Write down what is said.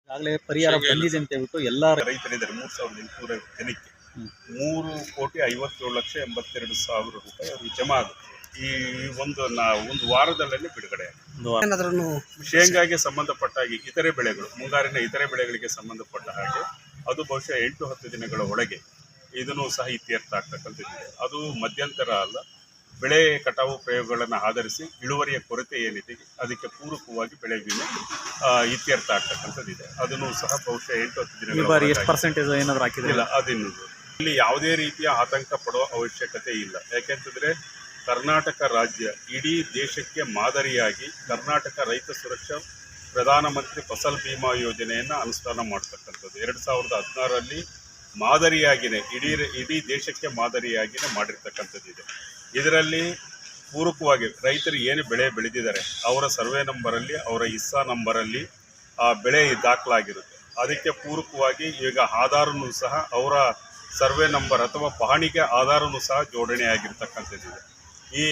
ಈಗಾಗಲೇ ಪರಿಹಾರ ಬಂದಿದೆ ಅಂತ ಹೇಳ್ಬಿಟ್ಟು ಎಲ್ಲ ರೈತರಿದ್ದಾರೆ 3,850 ಜನಕ್ಕೆ 3,57,82,000 ರೂಪಾಯಿ ಅವ್ರಿಗೆ ಜಮಾ ಆಗುತ್ತೆ. ಈ ಒಂದು ವಾರದಲ್ಲೇ ಬಿಡುಗಡೆ ಆಗುತ್ತೆ. ಶೇಂಗಾಗೆ ಸಂಬಂಧಪಟ್ಟ ಹಾಗೆ ಇತರೆ ಬೆಳೆಗಳು, ಮುಂಗಾರಿನ ಇತರೆ ಬೆಳೆಗಳಿಗೆ ಸಂಬಂಧಪಟ್ಟ ಹಾಗೆ ಅದು ಬಹುಶಃ 8-10 ದಿನಗಳ ಒಳಗೆ ಇದನ್ನು ಸಹ ಇತ್ಯರ್ಥ ಆಗ್ತಕ್ಕಂಥದ್ದಿದೆ. ಅದು ಮಧ್ಯಂತರ ಅಲ್ಲ, ಬೆಳೆ ಕಟಾವು ಪ್ರಯೋಗಗಳನ್ನು ಆಧರಿಸಿ ಇಳುವರಿಯ ಕೊರತೆ ಏನಿದೆ ಅದಕ್ಕೆ ಪೂರಕವಾಗಿ ಬೆಳೆ ವಿಮೆ ಇತ್ಯರ್ಥ ಆಗ್ತಕ್ಕಂಥದ್ದಿದೆ. ಅದನ್ನು ಸಹ ಬಹುಶಃ 8-10 ದಿನಗಳ ಏನಾದರೂ ಹಾಕಿದ್ರಿಲ್ಲ. ಅದಿನ್ನು ಇಲ್ಲಿ ಯಾವುದೇ ರೀತಿಯ ಆತಂಕ ಪಡುವ ಅವಶ್ಯಕತೆ ಇಲ್ಲ. ಯಾಕೆಂತಂದರೆ ಕರ್ನಾಟಕ ರಾಜ್ಯ ಇಡೀ ದೇಶಕ್ಕೆ ಮಾದರಿಯಾಗಿ ಕರ್ನಾಟಕ ರೈತ ಸುರಕ್ಷಾ ಪ್ರಧಾನಮಂತ್ರಿ ಫಸಲ್ ಬಿಮಾ ಯೋಜನೆಯನ್ನು ಅನುಷ್ಠಾನ ಮಾಡ್ತಕ್ಕಂಥದ್ದು 2016ರಲ್ಲಿ ಮಾದರಿಯಾಗಿಯೇ ಇಡೀ ದೇಶಕ್ಕೆ ಮಾದರಿಯಾಗಿಯೇ ಮಾಡಿರ್ತಕ್ಕಂಥದ್ದಿದೆ. ಇದರಲ್ಲಿ ಪೂರಕವಾಗಿ ರೈತರು ಏನು ಬೆಳೆ ಬೆಳೆದಿದ್ದಾರೆ ಅವರ ಸರ್ವೆ ನಂಬರಲ್ಲಿ, ಅವರ ಇಸ್ಸಾ ನಂಬರಲ್ಲಿ ಆ ಬೆಳೆ ದಾಖಲಾಗಿರುತ್ತೆ. ಅದಕ್ಕೆ ಪೂರಕವಾಗಿ ಈಗ ಆಧಾರನೂ ಸಹ ಅವರ ಸರ್ವೆ ನಂಬರ್ ಅಥವಾ ಪಹಣಿಗೆ ಆಧಾರನೂ ಸಹ ಜೋಡಣೆ ಆಗಿರ್ತಕ್ಕಂಥದ್ದಿದೆ. ಈ